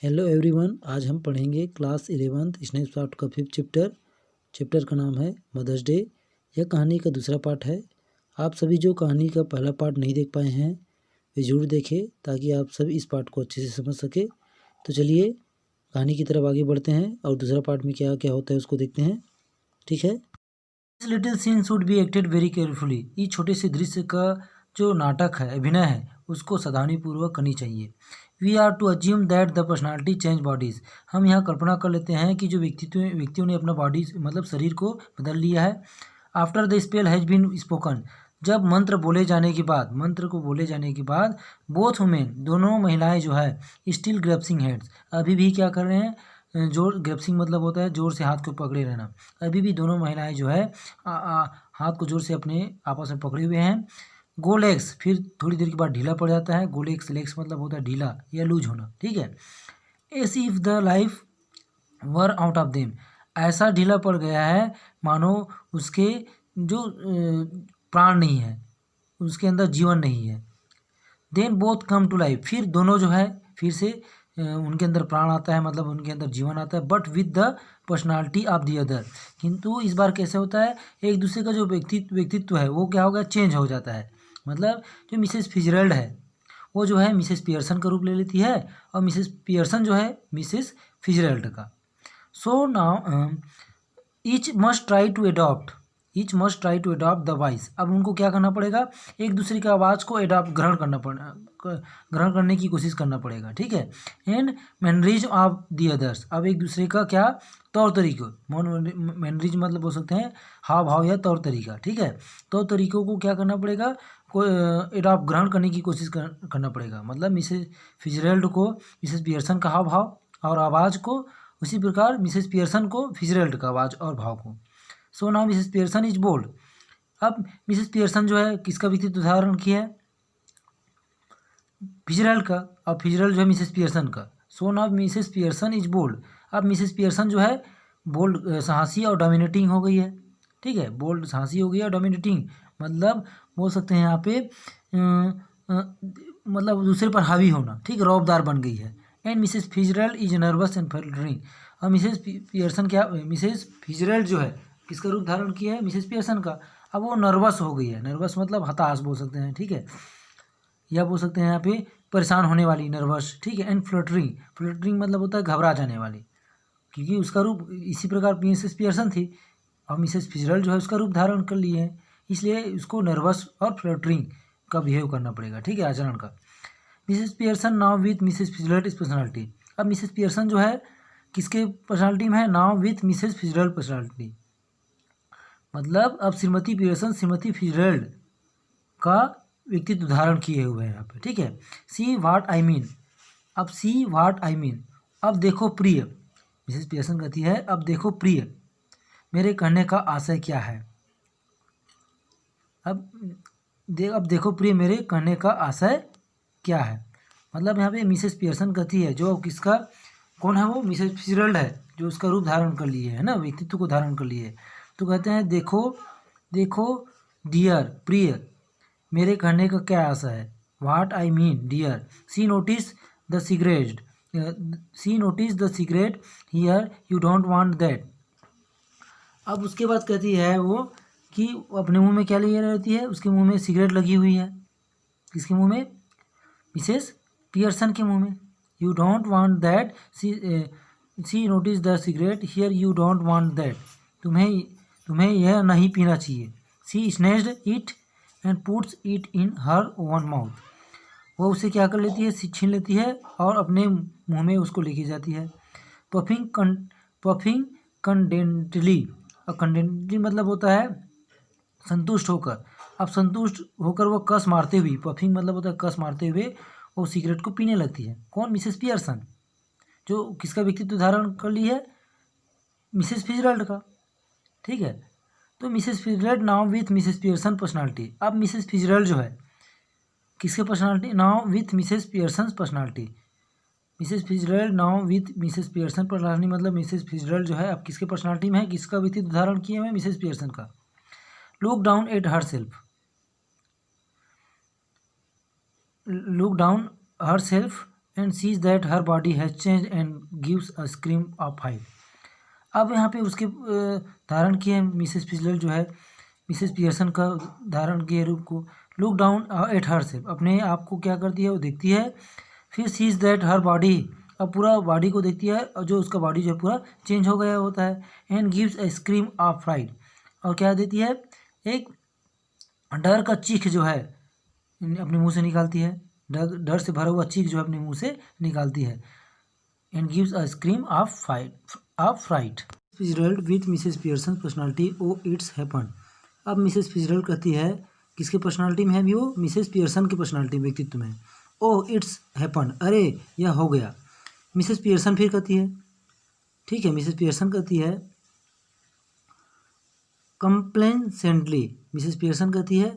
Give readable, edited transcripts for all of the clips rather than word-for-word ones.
Hello everyone, आज हम पढ़ेंगे क्लास 11th स्नैपशॉट का 5th चैप्टर का नाम है मदर्स डे। यह कहानी का दूसरा पार्ट है। आप सभी जो कहानी का पहला पार्ट नहीं देख पाए हैं वे जरूर देखें ताकि आप सब इस पार्ट को अच्छे से समझ सके। तो चलिए कहानी की तरफ आगे बढ़ते हैं और दूसरा पार्ट में क्या क्या होता है उसको देखते हैं। ठीक है। This little scene should be acted very carefully. इस छोटे से दृश्य का जो नाटक है, अभिनय है, उसको सावधानीपूर्वक करनी चाहिए। We are to assume that the personality change bodies. हम यहाँ कल्पना कर लेते हैं कि जो व्यक्तियों ने अपना बॉडी मतलब शरीर को बदल लिया है। After the spell has been spoken. जब मंत्र को बोले जाने के बाद बोथ वुमेन, दोनों महिलाएं जो है, स्टिल ग्रैप्सिंग हैंड्स, अभी भी क्या कर रहे हैं, जोर ग्रैप्सिंग मतलब होता है जोर से हाथ को पकड़े रहना। अभी भी दोनों महिलाएं जो है हाथ को जोर से अपने आपस में पकड़े हुए हैं। गो लेग्स, फिर थोड़ी देर के बाद ढीला पड़ जाता है। गो लेग्स मतलब होता है ढीला या लूज होना। ठीक है। S if the life were out of them. ऐसा ढीला पड़ गया है मानो उसके जो प्राण नहीं है, उसके अंदर जीवन नहीं है। Then both come to life. फिर दोनों जो है फिर से उनके अंदर प्राण आता है, मतलब उनके अंदर जीवन आता है, but with the personality of the other. किंतु इस बार कैसे होता है, एक दूसरे का जो व्यक्तित्व है वो क्या होगा, चेंज हो जाता है। मतलब जो मिसेस फिजरल्ड है वो जो है मिसेस पियर्सन का रूप ले लेती है और मिसेस पियर्सन जो है मिसेस फिजरल्ड का। So now each must try to adopt the voice. अब उनको क्या करना पड़ेगा, एक दूसरे की आवाज़ को ग्रहण करने की कोशिश करना पड़ेगा। ठीक है। And manners of the others. अब एक दूसरे का क्या तौर तरीकों, मैनरिज मतलब बोल सकते हैं हाव भाव या तौर तरीका। ठीक है। तौर तरीकों को क्या करना पड़ेगा, को एडॉप्ट ग्रहण करने की कोशिश करना पड़ेगा। मतलब मिसेस फिजरल्ड को मिसेस पियर्सन का हाव भाव और आवाज़ को, उसी प्रकार मिसेस पियर्सन को फिजरल्ड का आवाज़ और भाव को। So now Mrs Pearson is bold. अब मिसेस पियर्सन जो है किसका व्यक्तित्व धारण किया है, फिजरल्ड का, और फिजरल्ड जो है मिसेस पियर्सन का। So now Mrs Pearson is bold. अब मिसेस पियर्सन जो है बोल्ड, साहसी और डोमिनेटिंग हो गई है। ठीक है। बोल्ड साहसी हो गई है और डोमिनेटिंग मतलब बोल सकते हैं यहाँ पे मतलब दूसरे पर हावी होना। ठीक, रौबदार बन गई है। And Mrs Fitzgerald is nervous and fluttering. और मिसेस पियर्सन क्या, मिसेस फिजरल्ड जो है किसका रूप धारण किया है, मिसेस पियर्सन का। अब वो नर्वस हो गई है। नर्वस मतलब हताश बोल सकते हैं। ठीक है। या बोल सकते हैं यहाँ पे परेशान होने वाली, नर्वस। ठीक है। एंड फ्लटरिंग मतलब होता है घबरा जाने वाली, क्योंकि उसका रूप इसी प्रकार मिसेस पियर्सन थी और मिसेस फिजरल्ड जो है उसका रूप धारण कर लिए हैं, इसलिए उसको नर्वस और फ्लटरिंग का बिहेव करना पड़ेगा। ठीक है, आचरण का। Mrs Pearson now with Mrs Fitzgerald is personality. अब मिसेस पियर्सन जो है किसके पर्सनालिटी में है, now with Mrs Fitzgerald personality. मतलब अब श्रीमती पियर्सन श्रीमती फिजरल्ड का व्यक्तित्व धारण किए हुए हैं यहाँ पे। ठीक है। See what I mean. अब सी व्हाट आई मीन, अब देखो प्रिय। मिसेस पियर्सन कहती है अब देखो प्रिय, मेरे कहने का आशय क्या है। अब देखो प्रिय, मेरे कहने का आशय क्या है। मतलब यहाँ पे मिसेस पियर्सन कहती है, जो किसका, कौन है वो, मिसेस फिजरल्ड है, जो उसका रूप धारण कर लिए है ना, व्यक्तित्व को धारण कर लिए। तो कहते हैं देखो डियर, प्रिय, मेरे कहने का क्या आशा है। What I mean dear. She notice the cigarette here, you don't want that. अब उसके बाद कहती है वो कि अपने मुंह में क्या लिए रहती है, उसके मुंह में सिगरेट लगी हुई है। किसके मुंह में, मिसेस पियर्सन के मुंह में। You don't want that, she notice the cigarette here, you don't want that. तुम्हें यह नहीं पीना चाहिए। She snatched it and puts it in her own mouth. वो उसे क्या कर लेती है, छीन लेती है और अपने मुंह में उसको लेके जाती है। पफिंग कंडेंटली। और कंडेंटली मतलब होता है संतुष्ट होकर। अब संतुष्ट होकर वो कस मारते हुए, पफिंग मतलब होता है कस मारते हुए, वो सिगरेट को पीने लगती है। कौन, मिसेस पियर्सन, जो किसका व्यक्तित्व धारण कर ली है, मिसेस फिजरल्ड का। ठीक है। तो Mrs Fitzgerald now with Mrs Pearson personality. अब मिसेस फिजरल्ड जो है किसके personality, now with Mrs Pearson personality. Mrs Fitzgerald now with Mrs Pearson personality मतलब मिसेस फिजरल्ड जो है अब किसके पर्सनालिटी में है, किसका व्यक्तित्व धारण किए हुए, मिसेस पियर्सन का। Look down at herself and sees that her body has change and gives a scream of high. अब यहाँ पे उसके धारण किए मिसेस फिजलर जो है मिसेस पियर्सन का धारण किए रूप को, look down at her self, अपने आप को क्या करती है वो देखती है। फिर सीज दैट हर बॉडी, अब पूरा बॉडी को देखती है और जो उसका बॉडी जो है पूरा चेंज हो गया होता है। And gives a scream of fried, और क्या देती है, एक डर का चीख जो है अपने मुंह से निकालती है, डर से भरा हुआ चीख जो है अपने मुंह से निकालती है। And gives a scream of fright. Fitzgerald with Mrs Pearson personality, oh it's happen. अब मिसेस फिजरल्ड कहती है किसके पर्सनालिटी में है भी, वो मिसेस पियर्सन की पर्सनालिटी व्यक्तित्व में, ओ इट्स हैपन, अरे यह हो गया। मिसेस पियर्सन फिर कहती है, ठीक है, मिसेस पियर्सन कहती है कंप्लेसेंटली, मिसेस पियर्सन कहती है,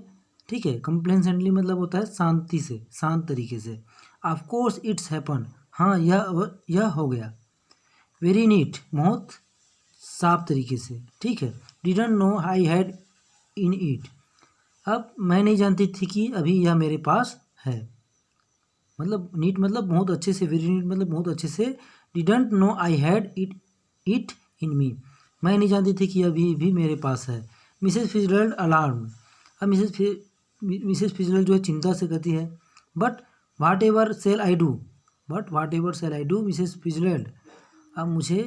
ठीक है, कंप्लेसेंटली मतलब होता है शांति से, शांत तरीके से। ऑफ कोर्स इट्स हैपन, हाँ यह हो गया। वेरी नीट, बहुत साफ तरीके से, ठीक है। Didn't know I had in it, अब मैं नहीं जानती थी कि अभी यह मेरे पास है। मतलब नीट मतलब बहुत अच्छे से, वेरी नीट मतलब बहुत अच्छे से। Didn't know I had it in me, मैं नहीं जानती थी कि अभी भी मेरे पास है। मिसेस फिजरल्ड अलार्म, अब मिसेस फिजरल्ड जो है चिंता से कहती है, but whatever shall I do, but whatever shall I do Mrs Fitzgerald, अब मुझे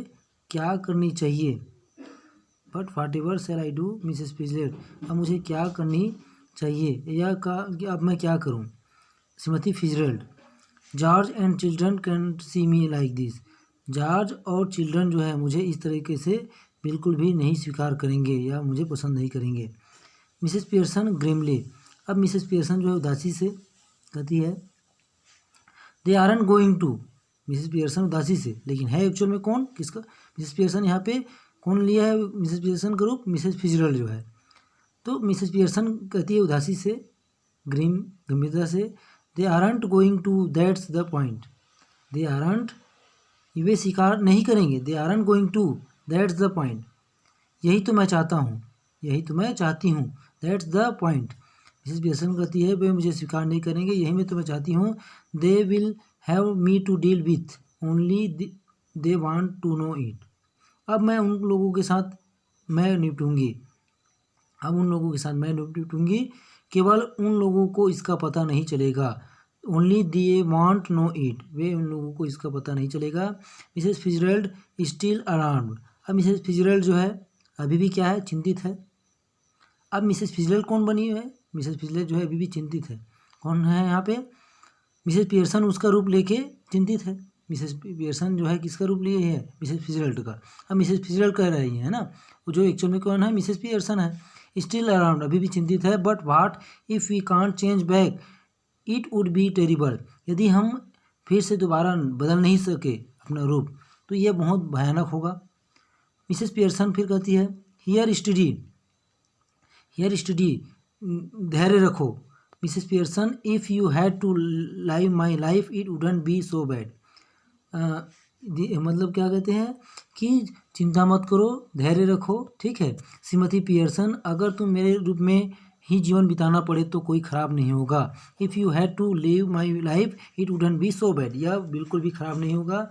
क्या करनी चाहिए। But whatever shall I do Mrs Fitzgerald, अब मुझे क्या करनी चाहिए या अब मैं क्या करूं। श्रीमती Fitzgerald, George and children can see me like this, George और चिल्ड्रन जो है मुझे इस तरीके से बिल्कुल भी नहीं स्वीकार करेंगे या मुझे पसंद नहीं करेंगे। मिसेस पियर्सन ग्रिमली, अब मिसेस पियर्सन जो है उदासी से कहती है, they aren't going to, Mrs Pearson उदासी से, लेकिन है एक्चुअल में कौन, किसका, मिसेस पियर्सन, यहाँ पे कौन लिया है मिसेस पियर्सन का रूप, मिसेस फिजरल्ड जो है। तो मिसेस पियर्सन कहती है उदासी से, गंभीरता से, they aren't going to, that's the point, they aren't, वे स्वीकार नहीं करेंगे, they aren't going to, that's the point, यही तो मैं चाहता हूँ, यही तो मैं चाहती हूँ, that's the point. Mrs Pearson कहती है वे मुझे स्वीकार नहीं करेंगे, यही मैं तुम्हें चाहती हूँ। They will have me to deal with, only they want to know it, अब मैं उन लोगों के साथ मैं निपटूंगी, अब उन लोगों के साथ मैं निपटूंगी, केवल उन लोगों को इसका पता नहीं चलेगा। Only they want know it, वे उन लोगों को इसका पता नहीं चलेगा। मिसेस फिजरल्ड स्टिल अलार्म्ड, अब मिसेस फिजरल्ड जो है अभी भी क्या है, चिंतित है। अब मिसेस फिजरल्ड कौन बनी है, मिसेस फिजरल्ड जो है अभी भी चिंतित है। कौन है यहाँ पे, मिसेस पियर्सन उसका रूप लेके चिंतित है। मिसेस पियर्सन जो है किसका रूप लिए है, मिसेस फिजरल्ड का। अब मिसेस फिजरल्ड कह रही है ना, वो जो एक्चुअल में कौन है, मिसेस पियर्सन है। स्टिल अराउंड, अभी भी चिंतित है। But what if we can't change back, it would be terrible, यदि हम फिर से दोबारा बदल नहीं सके अपना रूप तो यह बहुत भयानक होगा। मिसेस पियर्सन फिर कहती है, हियर स्टडी, हियर स्टडी, धैर्य रखो। Mrs Pearson, if you had to live my life it wouldn't be so bad, मतलब क्या कहते हैं कि चिंता मत करो, धैर्य रखो, ठीक है। श्रीमती पियर्सन, अगर तुम मेरे रूप में ही जीवन बिताना पड़े तो कोई ख़राब नहीं होगा। If you had to live my life it wouldn't be so bad, यह बिल्कुल भी ख़राब नहीं होगा।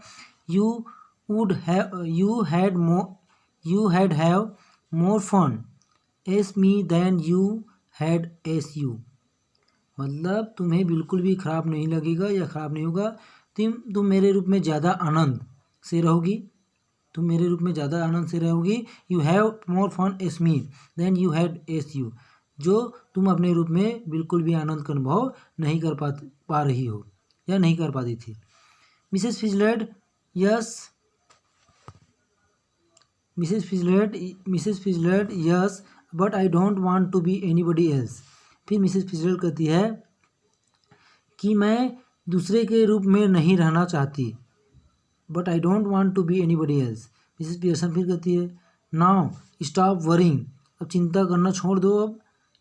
You had have more fun as me than you had as you, मतलब तुम्हें बिल्कुल भी ख़राब नहीं लगेगा या ख़राब नहीं होगा। तुम मेरे रूप में ज़्यादा आनंद से रहोगी, तुम मेरे रूप में ज़्यादा आनंद से रहोगी। You have more fun as me than you had as you, जो तुम अपने रूप में बिल्कुल भी आनंद का अनुभव नहीं कर पा रही हो या नहीं कर पाती थी। Mrs Fitzgerald, yes, Mrs Fitzgerald, yes, but I don't want to be anybody else. फिर मिसेस फिजरल्ड कहती है कि मैं दूसरे के रूप में नहीं रहना चाहती, but I don't want to be anybody else. Mrs Pearson फिर कहती है, नाउ स्टॉप वरिंग, अब चिंता करना छोड़ दो। अब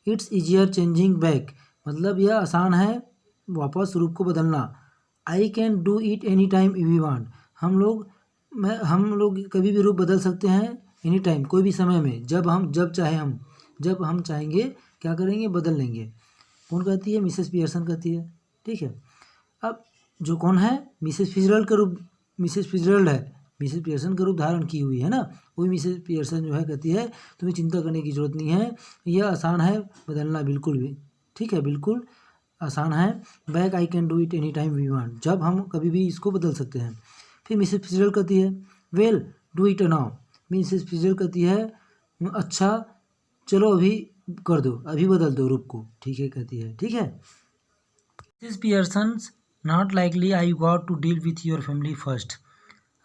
इट्स ईजियर चेंजिंग बैक, मतलब यह आसान है वापस रूप को बदलना। I can do it any time we want, हम लोग कभी भी रूप बदल सकते हैं एनी टाइम, कोई भी समय में, जब हम चाहेंगे क्या करेंगे, बदल लेंगे। कौन कहती है, मिसेस पियर्सन कहती है, ठीक है। अब जो कौन है, मिसेस फिजरल्ड का रूप, मिसेस फिजरल्ड है, मिसेस पियर्सन का रूप धारण की हुई है ना, वही मिसेस पियर्सन जो है कहती है तुम्हें चिंता करने की जरूरत नहीं है, यह आसान है बदलना बिल्कुल भी, ठीक है, बिल्कुल आसान है। Back I can do it any time we want, जब हम कभी भी इसको बदल सकते हैं। फिर मिसेस फिजरल्ड कहती है well do it now, Mrs Fitzgerald कहती है अच्छा चलो अभी कर दो, अभी बदल दो रूप को, ठीक है कहती है, ठीक है। Mrs Pearson's not likely I got to deal with your family first,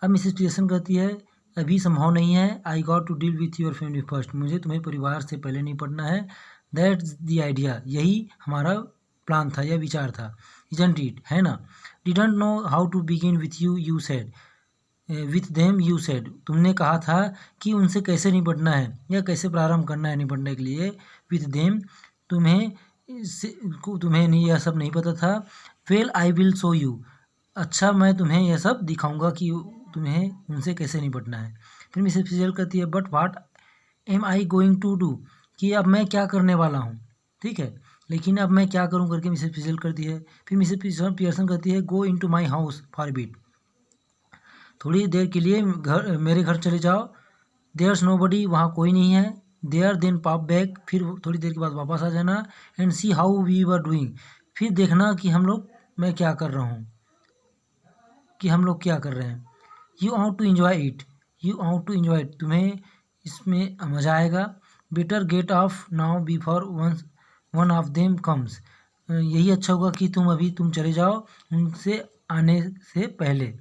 अब मिसेस पियर्सन कहती है अभी संभव नहीं है, I got to deal with your family first, मुझे तुम्हें परिवार से पहले निपटना है, दैट्स द आइडिया, यही हमारा प्लान था या विचार था, इजंट इट, है ना, didn't know how to begin with you, you said with them, you said, तुमने कहा था कि उनसे कैसे निपटना है या कैसे प्रारंभ करना है निपटने के लिए, विथ देम, तुम्हें नहीं, यह सब नहीं पता था, well I will show you, अच्छा मैं तुम्हें यह सब दिखाऊंगा कि तुम्हें उनसे कैसे निपटना है। फिर मिसेस फिजरल्ड कहती है but what am I going to do, कि अब मैं क्या करने वाला हूँ, ठीक है, लेकिन अब मैं क्या करूँ करके मिसेस फिजरल्ड करती है। फिर मिसेस पियर्सन कहती है go into my house for bit, थोड़ी देर के लिए मेरे घर चले जाओ, देयर्स नो बडी, वहाँ कोई नहीं है, देयर देन पॉप बैक, फिर थोड़ी देर के बाद वापस आ जाना, and see how we were doing, फिर देखना कि मैं क्या कर रहा हूँ, कि हम लोग क्या कर रहे हैं। You ought to enjoy it, you ought to enjoy it, तुम्हें इसमें मज़ा आएगा, better get off now before one of them comes, यही अच्छा होगा कि तुम चले जाओ उनसे आने से पहले।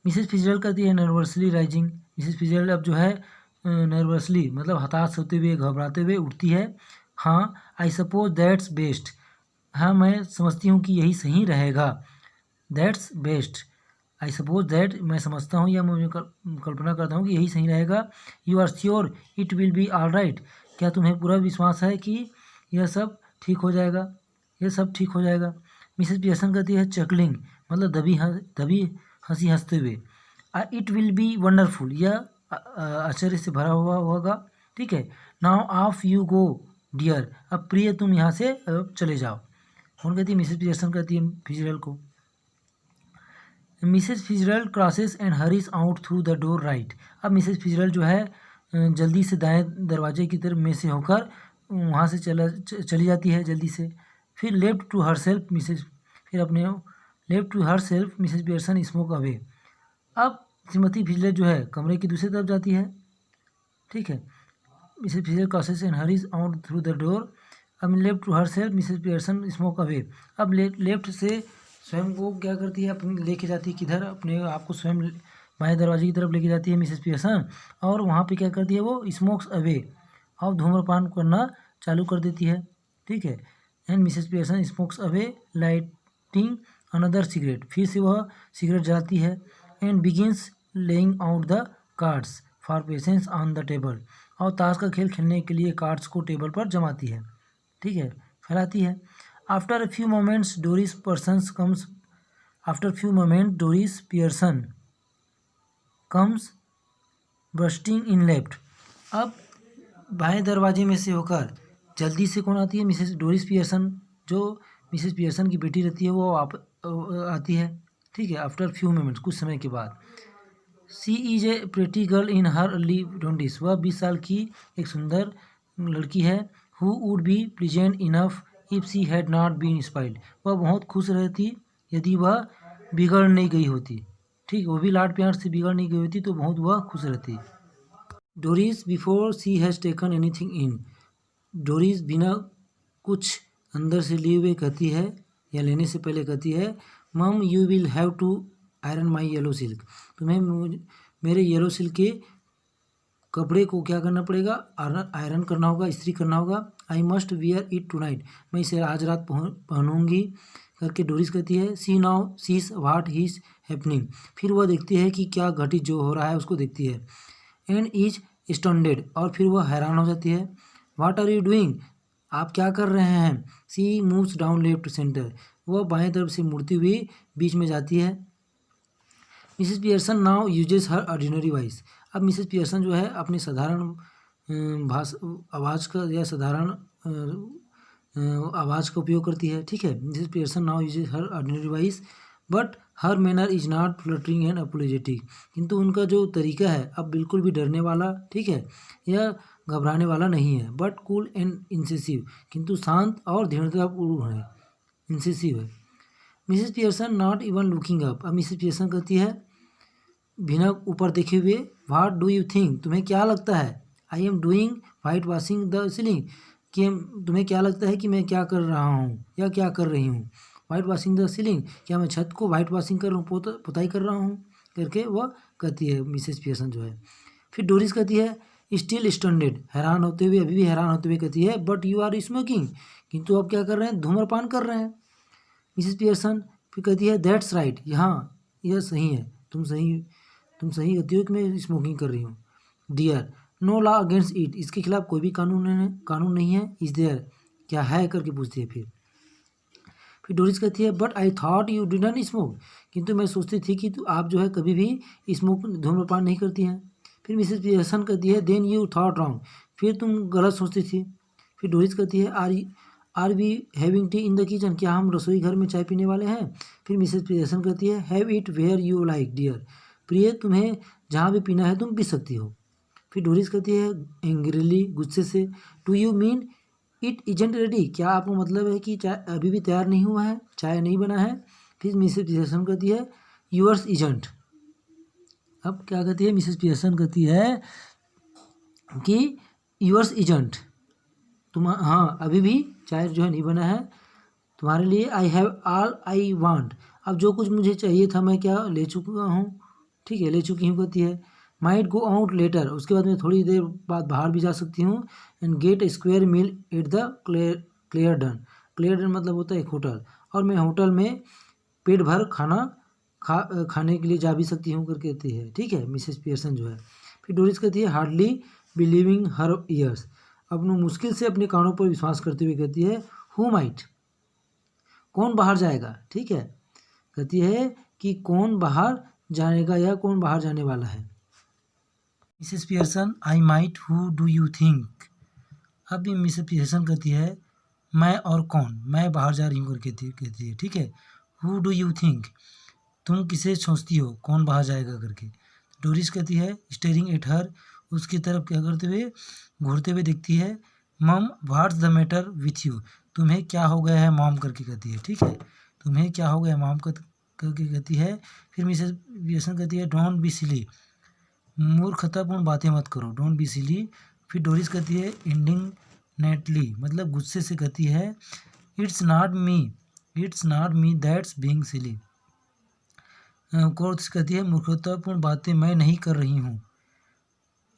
मिसेस फिजरल्ड कहती है नर्वसली राइजिंग, मिसेस फिजरल्ड अब जो है नर्वसली मतलब हताश होते हुए घबराते हुए उठती है, हाँ आई सपोज दैट्स बेस्ट, हाँ मैं समझती हूँ कि यही सही रहेगा, that's best, I suppose that, मैं समझता हूँ या मैं कल्पना करता हूँ कि यही सही रहेगा, you are sure it will be all right, क्या तुम्हें पूरा विश्वास है कि यह सब ठीक हो जाएगा, यह सब ठीक हो जाएगा। मिसेस पियर्सन कहती है चकलिंग मतलब दबी हंसी हंसते हुए, इट विल बी वंडरफुल, यह आश्चर्य से भरा हुआ होगा, ठीक है, now off you go dear, अब प्रिय तुम यहाँ से चले जाओ। कौन कहती है, मिसेस पियर्सन कहती है फिजरल्ड को। Mrs Fitzgerald crosses and hurries out through the door right, अब मिसेस फिजरल्ड जो है जल्दी से दाएं दरवाजे की तरफ में से होकर वहाँ से चली जाती है जल्दी से। फिर left to herself Mrs, फिर अपने left to herself Mrs Pearson smoke away, अब श्रीमती फिजरल्ड जो है कमरे की दूसरी तरफ जाती है, ठीक है, Mrs Fitzgerald crosses and hurries out through the door, अब left to herself Mrs Pearson smoke away, अब लेफ्ट से स्वयं को क्या करती है अपनी लेके जाती है किधर, अपने आप को स्वयं बाएं दरवाजे की तरफ लेके जाती है मिसेस पियर्सन, और वहाँ पे क्या करती है वो स्मोक्स अवे, और धूम्रपान करना चालू कर देती है, ठीक है, and Mrs Pearson smokes away lighting another cigarette, फिर से वह सिगरेट जलाती है, and begins laying out the cards for patience on the table, और ताश का खेल खेलने के लिए कार्ड्स को टेबल पर जमाती है, ठीक है, फैलाती है। After few moments Doris Pearsons comes, after few moment Doris Pearson comes bursting in left, अब बाएं दरवाजे में से होकर जल्दी से कौन आती है, मिसेस डोरिस पियर्सन, जो मिसेस पियर्सन की बेटी रहती है वो आती है, ठीक है, आफ्टर फ्यू मोमेंट्स कुछ समय के बाद। She is a pretty girl in her early 20s, वह 20 साल की एक सुंदर लड़की है, who would be pleasant enough if she had not been spoiled, वह बहुत खुश रहती यदि वह बिगड़ नहीं गई होती, ठीक, वो भी लाड प्यार से बिगड़ नहीं गई होती तो बहुत वह खुश रहती। Doris before she has taken anything in, Doris बिना कुछ अंदर से लिए हुए कहती है या लेने से पहले कहती है mum you will have to iron my yellow silk, तुम्हें मेरे येलो सिल्क के कपड़े को क्या करना पड़ेगा, आयरन करना होगा, इस्त्री करना होगा, I must wear it tonight, मैं इसे आज रात पहनूंगी करके डोरिस कहती है। She now sees what is happening, फिर वह देखती है कि क्या घटित जो हो रहा है उसको देखती है, एंड इज स्टंडेड, और फिर वह हैरान हो जाती है। व्हाट आर यू डूइंग, आप क्या कर रहे हैं। She moves down left to centre, वह बाएं तरफ से मुड़ती हुई बीच में जाती है। मिसेस पियर्सन नाउ यूजेस हर ऑर्डिनरी वॉइस, अब मिसेस पियर्सन जो है अपनी साधारण आवाज़ का या साधारण आवाज़ का उपयोग करती है, ठीक है। Mrs Pearson now uses her ordinary voice but her manner is not fluttering and apologetic, किंतु उनका जो तरीका है अब बिल्कुल भी डरने वाला, ठीक है, या घबराने वाला नहीं है। बट कूल एंड इंसेसिव, किंतु शांत और दृढ़तापूर्ण है, इंसेसिव है। Mrs Pearson not even looking up, अब मिसेस पियर्सन कहती है बिना ऊपर देखे हुए, व्हाट डू यू थिंक, तुम्हें क्या लगता है, I am doing white washing the ceiling, कि तुम्हें क्या लगता है कि मैं क्या कर रहा हूँ या क्या कर रही हूँ। वाइट वॉशिंग द सीलिंग, क्या मैं छत को वाइट वॉशिंग कर रहा हूँ, पुताई कर रहा हूँ करके वह कहती है मिसेस पियर्सन जो है। फिर डोरिस कहती है स्टिल स्टंडेड, हैरान होते हुए, अभी भी हैरान होते हुए कहती है बट यू आर स्मोकिंग, किंतु अब क्या कर रहे हैं, धूम्रपान कर रहे हैं। मिसेस पियर्सन फिर कहती है दैट्स राइट, यहाँ यह सही है, तुम सही कहती हो कि मैं स्मोकिंग कर रही हूँ। Dear no law against it, इसके खिलाफ कोई भी कानून नहीं है। इज देयर, क्या है करके पूछती है। फिर डोरिस कहती है but I thought you didn't smoke, किंतु मैं सोचती थी कि आप जो है कभी भी धूम्रपान नहीं करती हैं। फिर मिसेस पियर्सन कहती है देन यू थॉट रॉन्ग, फिर तुम गलत सोचती थी। फिर डोरिस कहती है are we having tea in the kitchen, क्या हम रसोई घर में चाय पीने वाले हैं। फिर मिसेस पियर्सन कहती है have it where you like dear, प्रिय तुम्हें जहाँ भी पीना है तुम पी सकती हो। फिर डोरिस कहती है एंग्रीली, गुस्से से, do you mean it isn't ready, क्या आपको मतलब है कि चाय अभी भी तैयार नहीं हुआ है, चाय नहीं बना है। फिर मिसेस पियर्सन कहती है यूअर्स इजेंट, अब क्या कहती है मिसेस पियर्सन कहती है कि यूअर्स इजेंट, तुम हाँ अभी भी चाय जो है नहीं बना है तुम्हारे लिए। I have all I want, अब जो कुछ मुझे चाहिए था मैं क्या ले चुका हूँ, ठीक है, ले चुकी हूँ कहती है। माइट गो आउट लेटर, उसके बाद मैं थोड़ी देर बाद बाहर भी जा सकती हूँ। And get a square meal at the Clarendon, Clarendon मतलब होता है एक होटल, और मैं होटल में पेट भर खाने के लिए जा भी सकती हूँ करके कहती है, ठीक है, मिसेस पियर्सन जो है। फिर डोरिस कहती है हार्डली बिलीविंग हर ईयर्स, अपने मुश्किल से अपने कानों पर विश्वास करते हुए कहती है हु माइट, कौन बाहर जाएगा, ठीक है, कहती है कि कौन बाहर जाएगा या कौन बाहर जाने वाला है। Mrs Pearson I might who do you think, अब भी मिसेस पियर्सन कहती है मैं और कौन, मैं बाहर जा रही हूँ करके कहती है, ठीक है। हु डू यू थिंक, तुम किसे सोचती हो, कौन बाहर जाएगा करके। डोरिस कहती है स्टेरिंग एट हर, उसकी तरफ क्या करते हुए, घूरते हुए देखती है। मम what's the matter with you, तुम्हें क्या हो गया है मॉम करके कहती है, ठीक है, तुम्हें क्या हो गया मॉम करके कहती है। फिर मिसेस पियर्सन कहती है डोंट बी सिली, मूर्खतापूर्ण बातें मत करो, डोंट बी सिली। फिर डोरिस कहती है इंडिग्नेटली, मतलब गुस्से से कहती है it's not me that's being silly, कोर्स कहती है मूर्खतापूर्ण बातें मैं नहीं कर रही हूँ।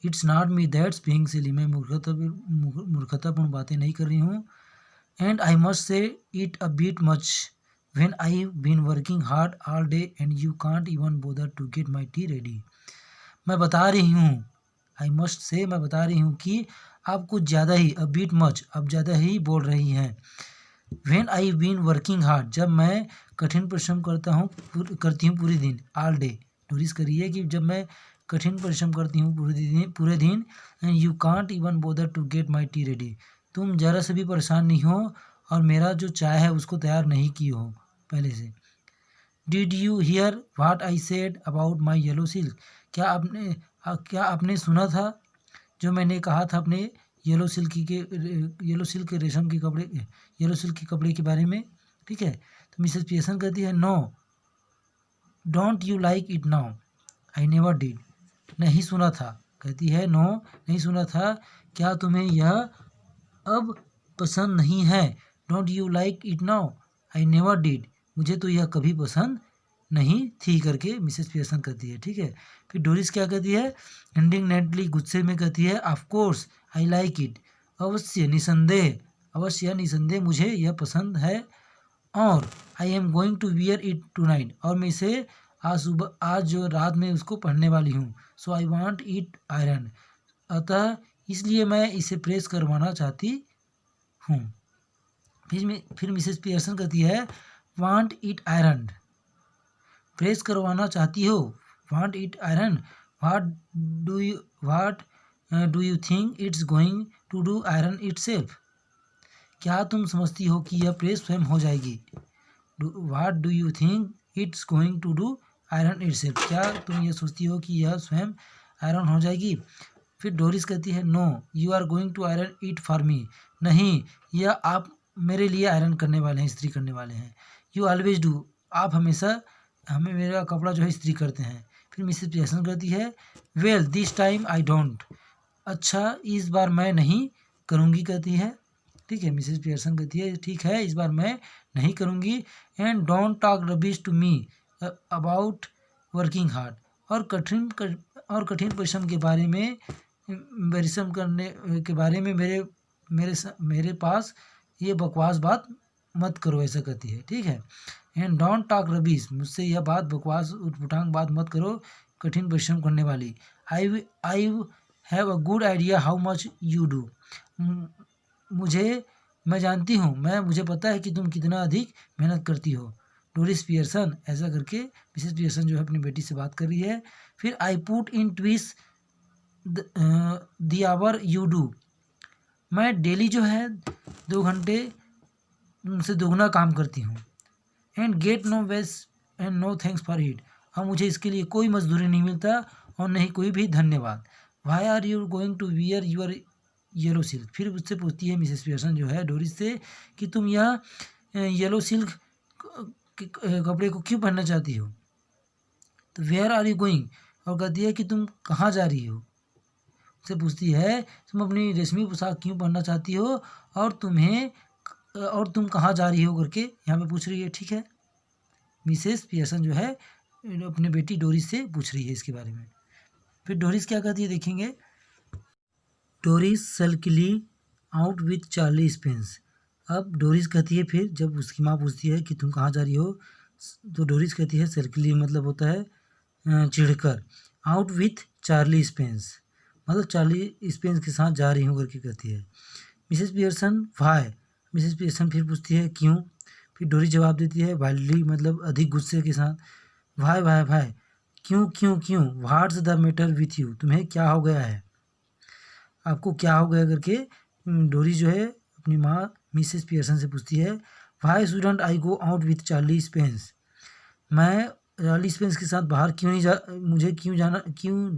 It's not me that's being silly, मैं मूर्खतापूर्ण बातें नहीं कर रही हूँ। And I must say it a bit much when I been working hard all day and you can't even bother to get my tea ready, मैं बता रही हूँ, आई मस्ट से मैं बता रही हूँ कि आप कुछ ज़्यादा ही, अ बीट मच, अब ज़्यादा ही बोल रही हैं। When I been working hard, जब मैं कठिन परिश्रम करती हूँ पूरे दिन, ऑल डे, डोरिस करिए कि जब मैं कठिन परिश्रम करती हूँ पूरे दिन, and you can't even bother to get my tea ready, तुम ज़रा से भी परेशान नहीं हो और मेरा जो चाय है उसको तैयार नहीं की हो पहले से। Did you here what I said about my yellow silk, क्या आपने सुना था जो मैंने कहा था अपने येलो सिल्क के रेशम के कपड़े, येलो सिल्क के कपड़े के बारे में, ठीक है। तो मिसेस पियर्सन कहती है no don't you like it now, I never did, नहीं सुना था, कहती है नो नहीं सुना था, क्या तुम्हें यह अब पसंद नहीं है। Don't you like it now, I never did, मुझे तो यह कभी पसंद नहीं थी करके मिसेस पियर्सन कहती है, ठीक है। फिर डोरिस क्या कहती है इंडिग्नेटली, गुस्से में कहती है of course I like it, अवश्य निसंदेह मुझे यह पसंद है, और I am going to wear it tonight, और मैं इसे आज जो रात में उसको पहनने वाली हूँ। सो आई वांट इट आयरन, अतः इसलिए मैं इसे प्रेस करवाना चाहती हूँ। फिर मिसेस पियर्सन कहती है वांट इट आयरन, प्रेस करवाना चाहती हो, want it iron, what do you think it's going to do iron itself, क्या तुम समझती हो कि यह प्रेस स्वयं हो जाएगी। What do you think it's going to do iron itself, क्या तुम ये सोचती हो कि यह स्वयं आयरन हो जाएगी? फिर डोरिस कहती है no you are going to iron it for me, नहीं यह आप मेरे लिए आयरन करने वाले हैं, इस्त्री करने वाले हैं। यू ऑलवेज डू, आप हमेशा हमें मेरा कपड़ा जो है इस्त्री करते हैं। फिर मिसेस पियर्सन कहती है well this time I don't, अच्छा इस बार मैं नहीं करूँगी कहती है। ठीक है, मिसेस पियर्सन कहती है ठीक है इस बार मैं नहीं करूँगी। And don't talk rubbish to me about working hard, और कठिन परिश्रम के बारे में, परिश्रम करने के बारे में मेरे पास ये बकवास बात मत करो, ऐसा कहती है। ठीक है, एंड डोंट टॉक रबिश, मुझसे यह बात बकवास उटपटांग बात मत करो कठिन परिश्रम करने वाली। I have a good idea how much you do, मैं जानती हूँ, मुझे पता है कि तुम कितना अधिक मेहनत करती हो डोरिस पियर्सन, ऐसा करके मिसेस पियर्सन जो है अपनी बेटी से बात कर रही है। फिर I put in twice the hour you do, मैं डेली जो है 2 घंटे उनसे दोगुना काम करती हूँ। And get no waste and no thanks for it, और मुझे इसके लिए कोई मजदूरी नहीं मिलता और नहीं कोई भी धन्यवाद। Why are you going to wear your yellow silk, फिर उससे पूछती है मिसेस पियर्सन जो है डोरिस से कि तुम यह येलो सिल्क कपड़े को क्यों पहनना चाहती हो? तो वेयर आर यू गोइंग, और कहती है कि तुम कहाँ जा रही हो। उससे पूछती है तुम अपनी रेशमी पोशाक क्यों पहनना चाहती हो और तुम कहाँ जा रही हो करके यहाँ पे पूछ रही है। ठीक है, मिसेस पियर्सन जो है अपनी बेटी डोरिस से पूछ रही है इसके बारे में। फिर डोरिस क्या कहती है देखेंगे। Doris sulkily out with Charlie Spence, अब डोरिस कहती है फिर जब उसकी माँ पूछती है कि तुम कहाँ जा रही हो, तो डोरिस कहती है सल्कली मतलब होता है चिढ़कर, आउट विथ चार्ली स्पेंस मतलब चार्ली स्पेंस के साथ जा रही हूँ करके कहती है। Mrs Pearson why, Mrs Pearson फिर पूछती है क्यों, फिर डोरिस जवाब देती है वाइल्डली मतलब अधिक गुस्से के साथ, वाई वाई वाई, क्यों क्यों क्यों, what's the matter with you, तुम्हें क्या हो गया है, आपको क्या हो गया करके डोरिस जो है अपनी माँ मिसेस पियर्सन से पूछती है। Why shouldn't I go out with Charlie Spence, मैं चार्ली स्पेंस के साथ बाहर क्यों नहीं मुझे क्यों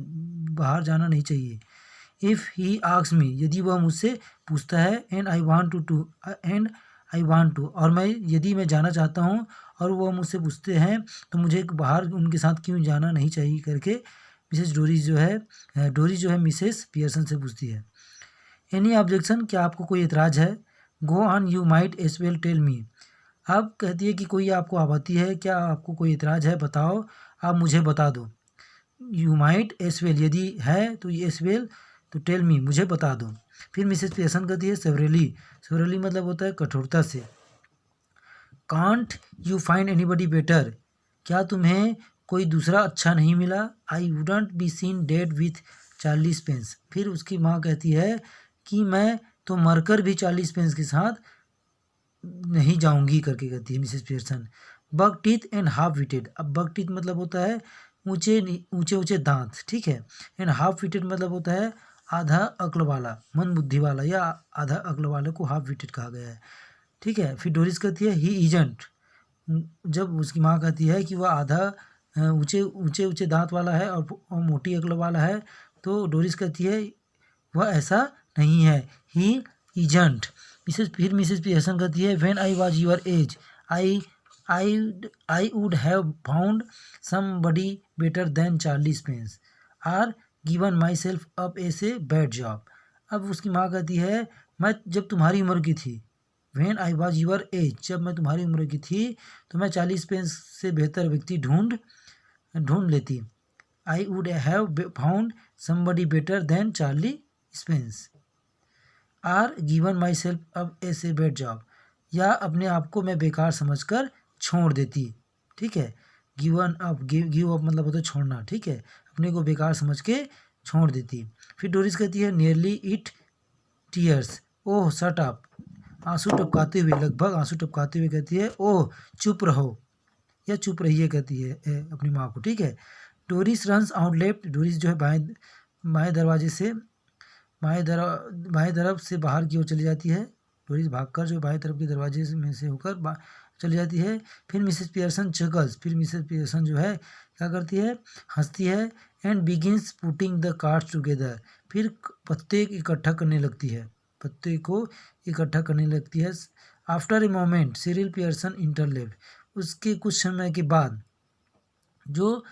बाहर जाना नहीं चाहिए। इफ़ ही आस्क्स मी, यदि वह मुझसे पूछता है, एंड आई वांट टू, और यदि मैं जाना चाहता हूँ और वह मुझसे पूछते हैं तो मुझे बाहर उनके साथ क्यों जाना नहीं चाहिए करके डोरिस जो है मिसेस पियर्सन से पूछती है। एनी ऑब्जेक्शन, क्या आपको कोई एतराज़ है। Go on you might as well tell me, अब कहती है कि कोई आपको आपत्ति है क्या, आपको कोई एतराज़ है बताओ, आप मुझे बता दो। यू माइट एज वेल, यदि है तो एज वेल तो टेल मी, मुझे बता दो। फिर मिसेस पियर्सन कहती है सेवरली मतलब होता है कठोरता से। Can't you find anybody better, क्या तुम्हें कोई दूसरा अच्छा नहीं मिला। I wouldn't be seen dead with Charlie Spence, फिर उसकी माँ कहती है कि मैं तो मरकर भी चार्ली स्पेंस के साथ नहीं जाऊंगी करके कहती है Mrs Pearson. Bug teeth and half witted, अब बग टीथ मतलब होता है ऊंचे ऊंचे दांत, ठीक है। एंड हाफ विटेड मतलब होता है आधा अक्ल वाला, मन बुद्धि वाला, या आधा अक्ल वाले को हाफ विटेड कहा गया है, ठीक है। फिर डोरिस कहती है ही इजंट, जब उसकी माँ कहती है कि वह आधा ऊंचे दांत वाला है और मोटी अक्ल वाला है, तो डोरिस कहती है वह ऐसा नहीं है, ही इजंट। फिर मिसेस पियर्सन कहती है when I was your age I would have found somebody better than Charlie Spence or given myself up as a bad job. अब उसकी माँ कहती है मैं जब तुम्हारी उम्र की थी, when I was your as, जब मैं तुम्हारी उम्र की थी तो मैं चार्ली स्पेंस से बेहतर व्यक्ति ढूंढ लेती। I would have found somebody better than Charlie Spence or given myself up as a bad job, या अपने आप को मैं बेकार समझकर छोड़ देती, ठीक है। गिव अप मतलब होता है छोड़ना, ठीक है, अपने को बेकार समझ के छोड़ देती। फिर डोरिस कहती है nearly it tears, oh shut up, आंसू टपकाते हुए, लगभग आंसू टपकाते हुए कहती है ओह चुप रहो या चुप रहिए कहती है अपनी माँ को, ठीक है। Doris runs out left, Doris जो है बाएं दरवाजे से बाएं तरफ से बाहर की ओर चली जाती है। डोरिस भागकर जो बाएं तरफ के दरवाजे में से होकर चली जाती है। फिर मिसेस पियर्सन चकल्स, फिर मिसेस पियर्सन जो है क्या करती है, हंसती है। And begins putting the cards together, फिर पत्ते इकट्ठा करने लगती है, पत्ते को इकट्ठा करने लगती है। After a moment Cyril Pearson interrupt, उसके कुछ समय के बाद जो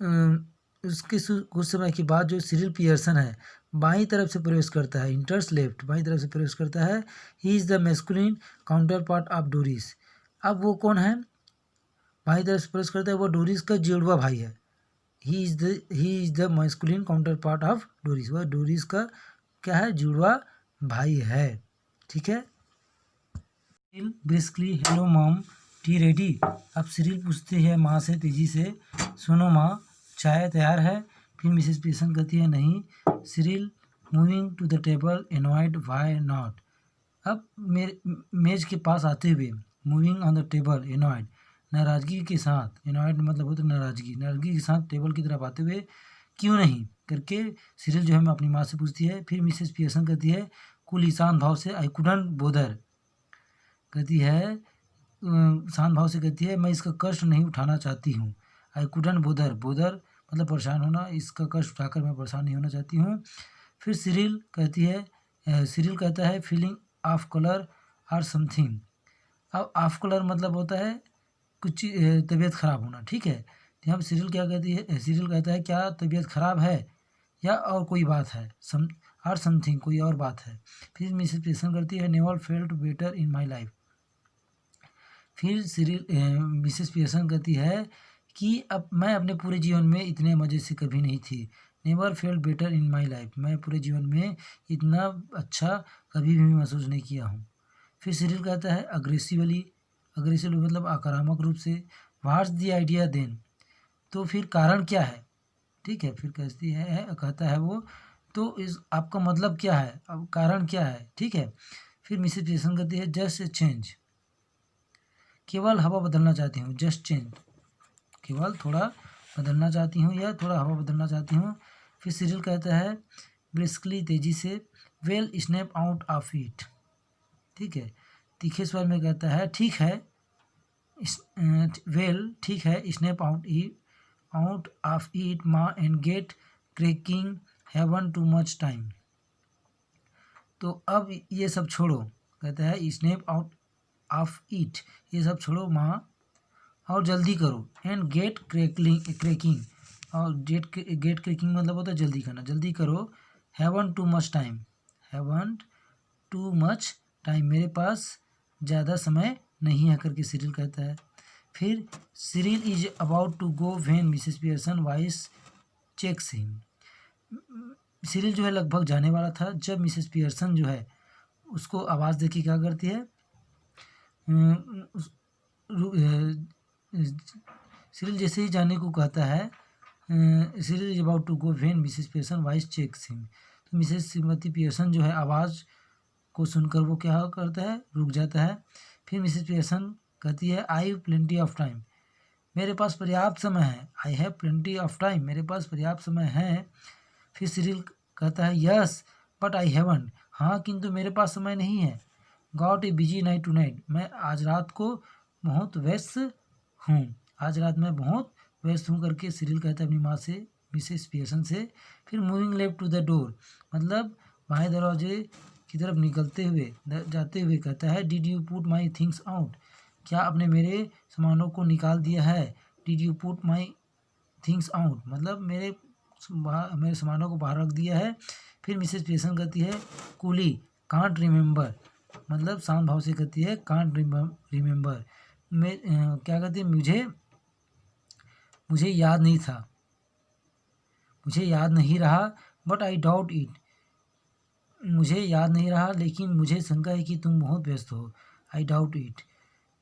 कुछ समय के बाद जो सिरिल पियर्सन है बाईं तरफ से प्रवेश करता है, इंटर्स लेफ्ट, बाईं तरफ से प्रवेश करता है। He is the masculine counter part of Doris. अब वो कौन है, बाईं तरफ से प्रवेश करता है, वो डोरिस का जुड़वा भाई है। He is the masculine counter part of Doris, वह डोरिस का क्या है, जुड़वा भाई है। ठीक है। Briskly hello mom T ready. अब सिरिल पूछती है माँ से तेजी से, सुनो माँ चाय तैयार है। फिर मिसेस पियर्सन कहती है नहीं। Cyril moving to the table annoyed why not. अब मेरे मेज के पास आते हुए, moving on the table annoyed, नाराज़गी के साथ, एनॉयड मतलब होता है नाराज़गी के साथ टेबल की तरफ आते हुए क्यों नहीं करके सिरिल जो है मैं अपनी माँ से पूछती है। फिर मिसेस पियर्सन कहती है कुल ईशान भाव से, आई कुडंट बोदर, कहती है शांत भाव से कहती है मैं इसका कष्ट नहीं उठाना चाहती हूँ। आई कुडंट बोदर, बोदर मतलब परेशान होना, इसका कष्ट उठाकर मैं परेशान नहीं होना चाहती हूँ। फिर सिरिल कहती है, सिरिल कहता है फीलिंग ऑफ कलर और समथिंग। अब ऑफ कलर मतलब होता है कुछ तबीयत ख़राब होना, ठीक है। तो यहाँ पर सिरिल क्या कहती है, सिरिल कहता है क्या तबीयत ख़राब है या और कोई बात है, और समथिंग कोई और बात है। फिर मिसेस पियर्सन करती है never felt better in my life. फिर सिरिल मिसेस पियर्सन कहती है कि अब मैं अपने पूरे जीवन में इतने मज़े से कभी नहीं थी। Never felt better in my life, मैं पूरे जीवन में इतना अच्छा कभी भी महसूस नहीं किया हूँ। फिर सिरिल कहता है अग्रेसिवली मतलब आक्रामक रूप से, व्हाट्स द आइडिया देन, तो फिर कारण क्या है, ठीक है। फिर कहता है वो तो इस आपका मतलब क्या है, अब कारण क्या है, ठीक है। फिर मिसेस पियर्सन कहती है जस्ट ए चेंज, केवल हवा बदलना चाहती हूँ, जस्ट चेंज, केवल थोड़ा बदलना चाहती हूँ या थोड़ा हवा बदलना चाहती हूँ। फिर सिरिल कहता है ब्रिस्कली तेजी से, well snap out of it, ठीक है। तीखे स्वर में कहता है ठीक है, वेल ठीक है, स्नैप आउट ऑफ इट माँ and get cracking, haven't too much time. तो अब ये सब छोड़ो, कहता है स्नैप आउट ऑफ इट, ये सब छोड़ो माँ और जल्दी करो। एंड गेट क्रेकिंग, और गेट क्रेकिंग मतलब होता है जल्दी करना, जल्दी करो। Haven't too much time, haven't too much time, मेरे पास ज़्यादा समय नहीं है करके सिरिल कहता है। फिर Cyril is about to go when Mrs Pearson voice checks him. Cyril जो है लगभग जाने वाला था जब मिसेस पियर्सन जो है उसको आवाज़ देके क्या करती है, सिरिल जैसे ही जाने को कहता है, Cyril is about to go when Mrs Pearson voice checks him, तो मिसेस श्रीमती पियर्सन जो है आवाज़ को सुनकर वो क्या करता है, रुक जाता है। फिर मिसेस पियर्सन कहती है I have plenty of time, मेरे पास पर्याप्त समय है, I have plenty of time, मेरे पास पर्याप्त समय है। फिर सिरिल कहता है यस बट आई हैवंट, हाँ किंतु मेरे पास समय नहीं है। Got a busy night tonight, मैं आज रात को बहुत व्यस्त हूँ, आज रात मैं बहुत व्यस्त हूँ करके सिरिल कहता है अपनी माँ से, मिसेस पियर्सन से। फिर moving left to the door मतलब बाएं दरवाजे की तरफ निकलते हुए जाते हुए कहता है did you put my things out, क्या आपने मेरे सामानों को निकाल दिया है। Did you put my things out मतलब मेरे सामानों को बाहर रख दिया है। फिर मिसेस पियर्सन कहती है कूली कांट रिमेंबर, मतलब शांत भाव से कहती है कांट रिमेंबर, मैं क्या कहती है मुझे याद नहीं था, मुझे याद नहीं रहा, बट आई डाउट इट, मुझे याद नहीं रहा लेकिन मुझे शंका है कि तुम बहुत व्यस्त हो, आई डाउट इट।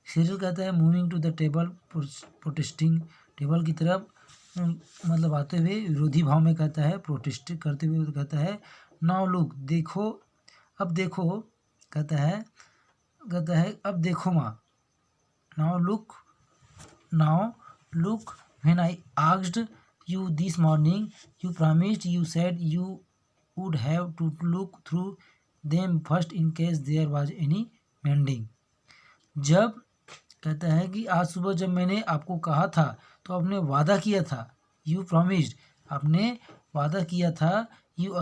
सिरिल कहता है moving to the table protesting, table की तरफ मतलब आते हुए विरोधी भाव में कहता है, प्रोटेस्ट करते हुए कहता है नाउ लुक, देखो अब देखो, कहता है अब देखो माँ। Now look when I asked you this morning you promised, you said you would have to look through them first in case there was any mending. जब कहता है कि आज सुबह जब मैंने आपको कहा था तो आपने वादा किया था, यू प्रॉमिस्ड, आपने वादा किया था, you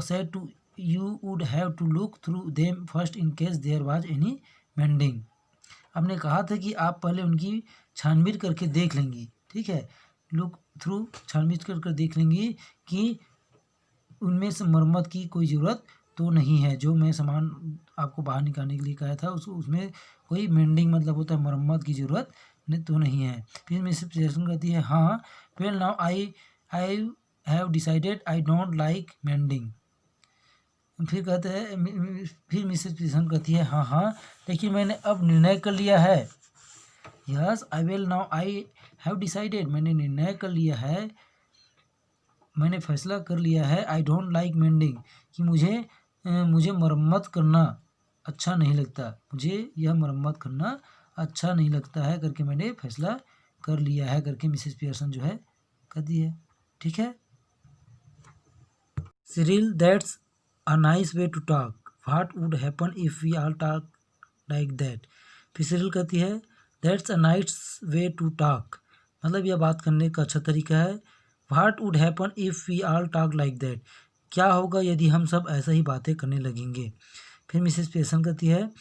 would have to look through them first in case there was any mending. आपने कहा था कि आप पहले उनकी छानबीन करके देख लेंगी, ठीक है, लुक थ्रू, छानबीन कर देख लेंगी कि उनमें से मरम्मत की कोई ज़रूरत तो नहीं है। जो मैं सामान आपको बाहर निकालने के लिए कहा था उसमें कोई मेंडिंग मतलब होता है मरम्मत की ज़रूरत तो नहीं है। फिर मिसेस पीटरसन कहती है हाँ, well now I have decided I don't like mending. फिर कहते हैं, फिर मिसेस पीटरसन कहती है हाँ, लेकिन मैंने अब निर्णय कर लिया है। Yes I will now I have decided, मैंने निर्णय कर लिया है, मैंने फैसला कर लिया है, आई डोंट लाइक मेंडिंग, कि मुझे मरम्मत करना अच्छा नहीं लगता, मुझे यह मरम्मत करना अच्छा नहीं लगता है करके मैंने फैसला कर लिया है करके मिसेस पीटरसन जो है कहती है, ठीक है। Cyril, that's a nice way to talk, what would happen if we all talk like that. फिर सिरिल कहती है that's a nice way to talk, मतलब यह बात करने का अच्छा तरीका है। What would happen if we all talk like that, क्या होगा यदि हम सब ऐसा ही बातें करने लगेंगे। फिर मिसेस पीटरसन कहती है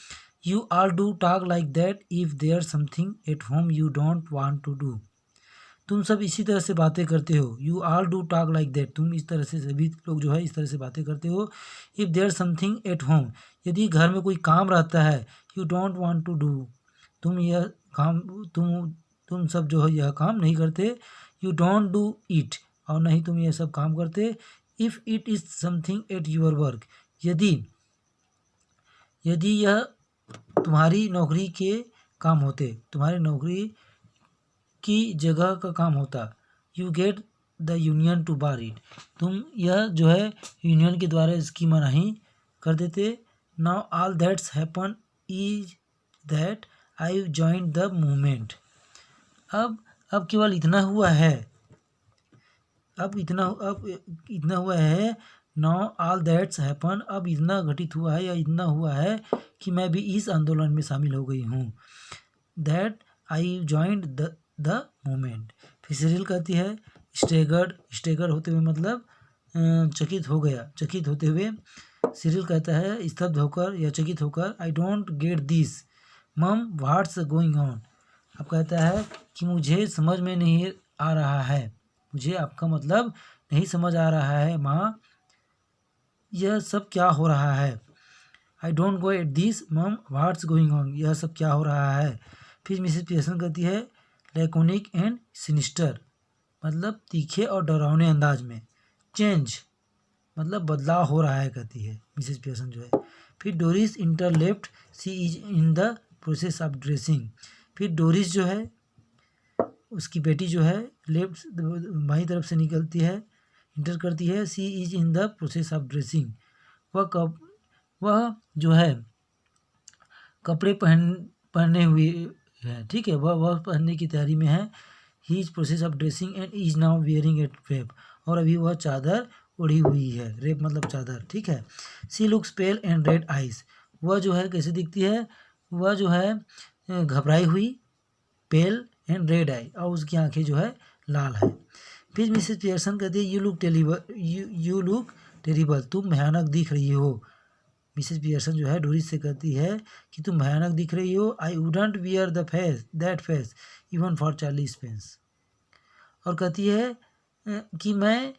you all do talk like that if there something at home you don't want to do, तुम सब इसी तरह से बातें करते हो। You all do talk like that, तुम इस तरह से, सभी लोग जो है इस तरह से बातें करते हो। If there something at home, यदि घर में कोई काम रहता है, you don't want to do, तुम यह काम तुम सब जो है यह काम नहीं करते। यू डोंट डू इट, और नहीं तुम यह सब काम करते। If it is something at your work, यदि यह तुम्हारी नौकरी के काम होते, तुम्हारी नौकरी की जगह का काम होता। You get the union to bar it, तुम यह जो है यूनियन के द्वारा इसकी मनाही कर देते। Now all that's happen is that I joined the movement, अब केवल इतना हुआ है, अब इतना हुआ है। नाउ ऑल दैट्स हैपन, अब इतना घटित हुआ है या इतना हुआ है कि मैं भी इस आंदोलन में शामिल हो गई हूँ। That I joined the movement. फिर सिरिल कहती है स्टेगर होते हुए मतलब चकित हो गया, चकित होते हुए। सिरिल कहता है स्तब्ध होकर या चकित होकर, आई डोंट गेट दिस मम, व्हाट्स गोइंग ऑन। अब कहता है कि मुझे समझ में नहीं आ रहा है, मुझे आपका मतलब नहीं समझ आ रहा है माँ, यह सब क्या हो रहा है। I don't go at this मम, व्हाट्स गोइंग ऑन, यह सब क्या हो रहा है। फिर मिसेस पीटरसन कहती है लैकोनिक एंड सिनिस्टर, मतलब तीखे और डरावने अंदाज में। चेंज मतलब बदलाव हो रहा है कहती है मिसेस पीटरसन जो है। फिर Doris enter left, she is in the process of dressing. फिर डोरिस जो है उसकी बेटी जो है लेफ्ट बाई तरफ से निकलती है, इंटर करती है। She is in the process of dressing, वह जो है कपड़े पहने हुए है, ठीक है, वह पहनने की तैयारी में है। He is process of dressing and is now wearing at wrap, और अभी वह चादर ओढ़ी हुई है, रेप मतलब चादर, ठीक है। She looks pale and red eyes, वह जो है कैसे दिखती है, वह जो है घबराई हुई, पेल एंड रेड आई, और उसकी आंखें जो है लाल है। फिर मिसेस पीटरसन कहती है यू लुक टेरिबल, तुम भयानक दिख रही हो। मिसेस पीटरसन जो है डोरिस से कहती है कि तुम भयानक दिख रही हो। I wouldn't wear that face even for Charlie Spence, और कहती है कि मैं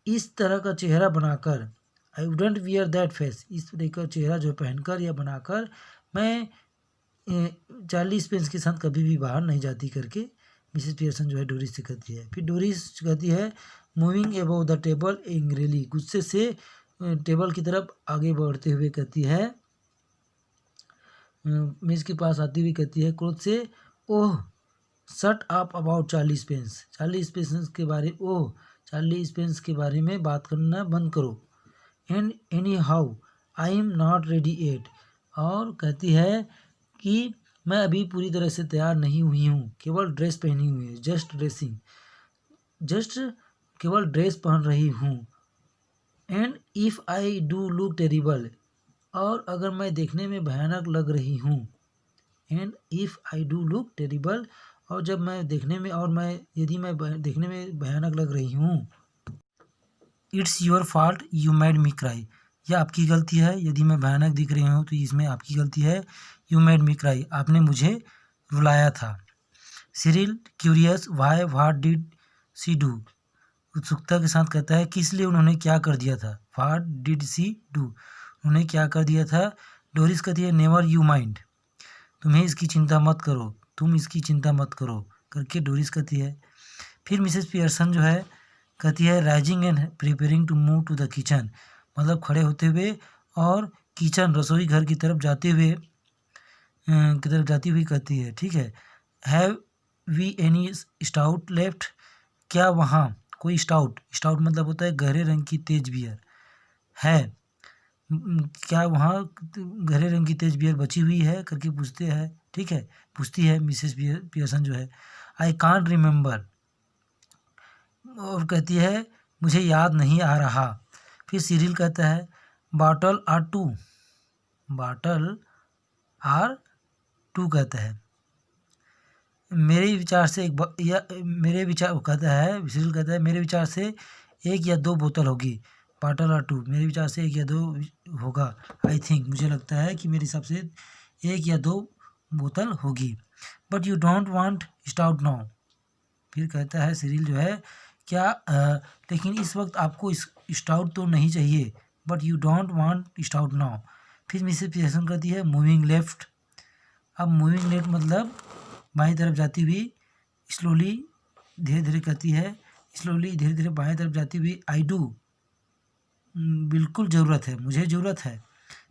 इस तरह का चेहरा बनाकर, I wouldn't wear that face, इस तरह का चेहरा जो पहनकर या बनाकर मैं चार्ली स्पेंस के साथ कभी भी बाहर नहीं जाती करके मिसेस पीटरसन जो है डोरिस से कहती है। फिर डोरिस कहती है moving above the table angrily, गुस्से से टेबल की तरफ आगे बढ़ते हुए कहती है, मेज के पास आती हुई कहती है क्रोध से, oh shut up about Charlie Spence, Charlie Spence के बारे में बात करना बंद करो। And anyhow I am not ready at, और कहती है कि मैं अभी पूरी तरह से तैयार नहीं हुई हूँ, केवल ड्रेस पहनी हुई है, जस्ट केवल ड्रेस पहन रही हूँ। And if I do look terrible, और अगर मैं देखने में भयानक लग रही हूँ, and if I do look terrible, और जब मैं देखने में यदि मैं देखने में भयानक लग रही हूँ। It's your fault you made me cry, यह आपकी गलती है यदि मैं भयानक दिख रही हूँ तो इसमें आपकी गलती है। यू मेड मी क्राई, आपने मुझे रुलाया था। Cyril curious why what did she do, उत्सुकता के साथ कहता है किस लिए, उन्होंने क्या कर दिया था। व्हाट डिड सी डू, उन्होंने क्या कर दिया था। डोरिस कहती है नेवर यू माइंड, तुम्हें इसकी चिंता मत करो, तुम इसकी चिंता मत करो करके डोरिस कहती है। फिर मिसेस पियर्सन जो है कहती है rising and preparing to move to the kitchen, मतलब खड़े होते हुए और किचन रसोई घर की तरफ जाते हुए कहती है, ठीक है। Have we any stout left, क्या वहाँ कोई स्टाउट मतलब होता है गहरे रंग की तेज बियर है, क्या वहाँ गहरे रंग की तेज बियर बची हुई है करके पूछते हैं, ठीक है, पूछती है मिसेस पियर्सन जो है। आई कांट रिमेंबर, और कहती है मुझे याद नहीं आ रहा। फिर सिरिल कहता है बॉटल आर टू कहता है मेरे विचार से सिरिल कहता है मेरे विचार से 1 या 2 बोतल होगी। बॉटल आर टू, मेरे विचार से 1 या 2 होगा। आई थिंक, मुझे लगता है कि मेरे हिसाब से 1 या 2 बोतल होगी। But you don't want stout now, फिर कहता है सिरिल जो है क्या लेकिन इस वक्त आपको स्टाउट तो नहीं चाहिए। But you don't want stout now. फिर मिसेस पियर्सन कहती है मूविंग लेफ्ट, अब मूविंग लेफ्ट मतलब बाईं तरफ जाती हुई, स्लोली धीरे धीरे कहती है, स्लोली धीरे धीरे बाईं तरफ जाती हुई। आई डू, बिल्कुल ज़रूरत है, मुझे ज़रूरत है।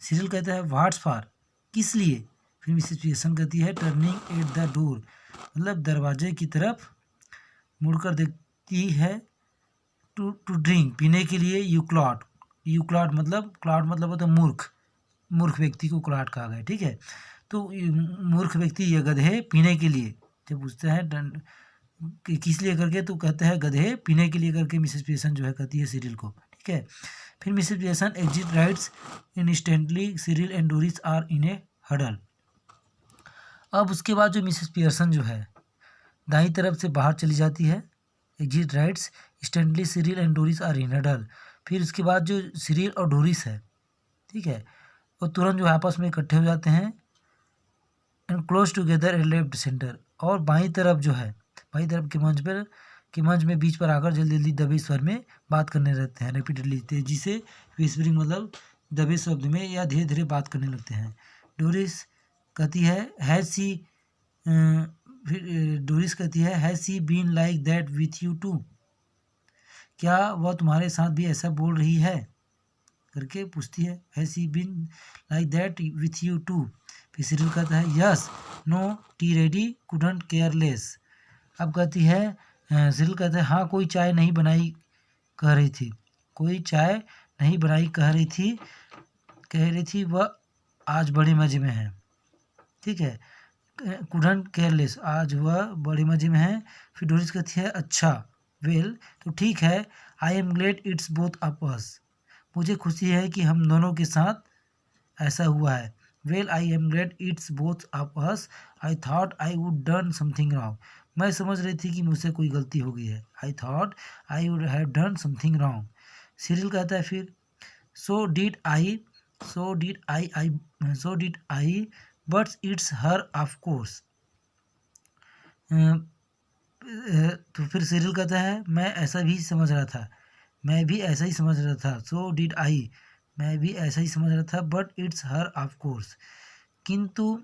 सिरिल कहता है व्हाट्स फॉर, किस लिए। फिर मिसेस पियर्सन कहती है टर्निंग एट द डोर, मतलब दरवाजे की तरफ मुड़कर देखती है। टू ड्रिंक, पीने के लिए। यू क्लॉट मतलब होता है मूर्ख व्यक्ति को क्लॉट कहा गया, ठीक है। तो मूर्ख व्यक्ति या गधे पीने के लिए, जब पूछते हैं किस लिए करके तो कहते हैं गधे पीने के लिए करके मिसेस पियर्सन जो है कहती है सिरिल को, ठीक है। फिर Mrs Pearson exit rights instantly, Cyril and Doris are in a huddle. अब उसके बाद जो मिसेस पियर्सन जो है दाईं तरफ से बाहर चली जाती है, exit rights instantly, Cyril and Doris are in huddle. फिर उसके बाद जो सिरिल और डोरिस है, ठीक है, वो तुरंत जो आपस में इकट्ठे हो जाते हैं। And close together at left centre, और बाईं तरफ जो है, बाईं तरफ के मंच में बीच पर आकर जल्दी जल्दी दबे स्वर में बात करने लगते हैं। रिपीटेडली, तेजी से विस्परिंग मतलब दबे शब्द में या धीरे धीरे बात करने लगते हैं। डोरिस कहती है हैज़ सी, डोरिस कहती है has she been like that with you too, क्या वह तुम्हारे साथ भी ऐसा बोल रही है करके पूछती है। Has she been like that with you too. फिर सिरिल कहता है yes no tea ready couldn't care less. अब कहती है सिरिल कहता है हाँ कोई चाय नहीं बनाई कह रही थी, कोई चाय नहीं बनाई कह रही थी वह आज बड़े मज़े में है, ठीक है। कुडंट केयर लेस, आज वह बड़े मज़े में है। फिर डोरिस कहती है अच्छा वेल तो ठीक है। I am glad it's both up us, मुझे खुशी है कि हम दोनों के साथ ऐसा हुआ है। Well I am glad it's both up us, I thought I would done something wrong, मैं समझ रही थी कि मुझसे कोई गलती हो गई है। I thought I would have done something wrong. Cyril कहता है फिर so did I but it's her of course. तो फिर सिरिल कहता है मैं ऐसा भी समझ रहा था, मैं भी ऐसा ही समझ रहा था। सो डिड आई, मैं भी ऐसा ही समझ रहा था। But it's her of course, किंतु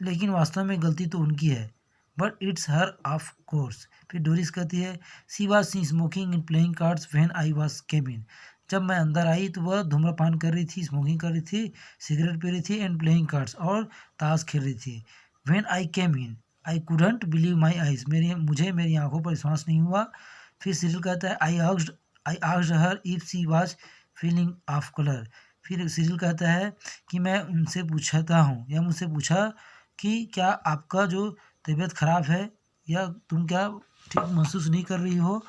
लेकिन वास्तव में गलती तो उनकी है। But it's her of course. फिर डोरिस कहती है she was smoking and playing cards when I was came in, जब मैं अंदर आई तो वह धूम्रपान कर रही थी, स्मोकिंग कर रही थी, सिगरेट पी रही थी, एंड प्लेइंग कार्ड्स और ताश खेल रही थी। When I came in I couldn't believe my eyes, मुझे मेरी आंखों पर विश्वास नहीं हुआ। फिर सिरिल कहता है I asked her if she was feeling of colour. फिर सिरिल कहता है कि मैं उनसे पूछता हूँ या मुझसे पूछा कि क्या आपका जो तबीयत ख़राब है या तुम क्या ठीक महसूस नहीं कर रही हो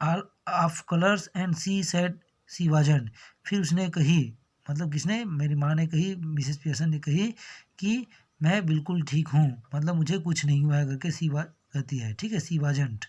all of colours. And she said she wasn't, फिर उसने कही, मतलब किसने, मेरी माँ ने कही, मिसेस पियर्सन ने कही कि मैं बिल्कुल ठीक हूँ, मतलब मुझे कुछ नहीं हुआ है करके सी कहती है। ठीक है, सी वाजंट।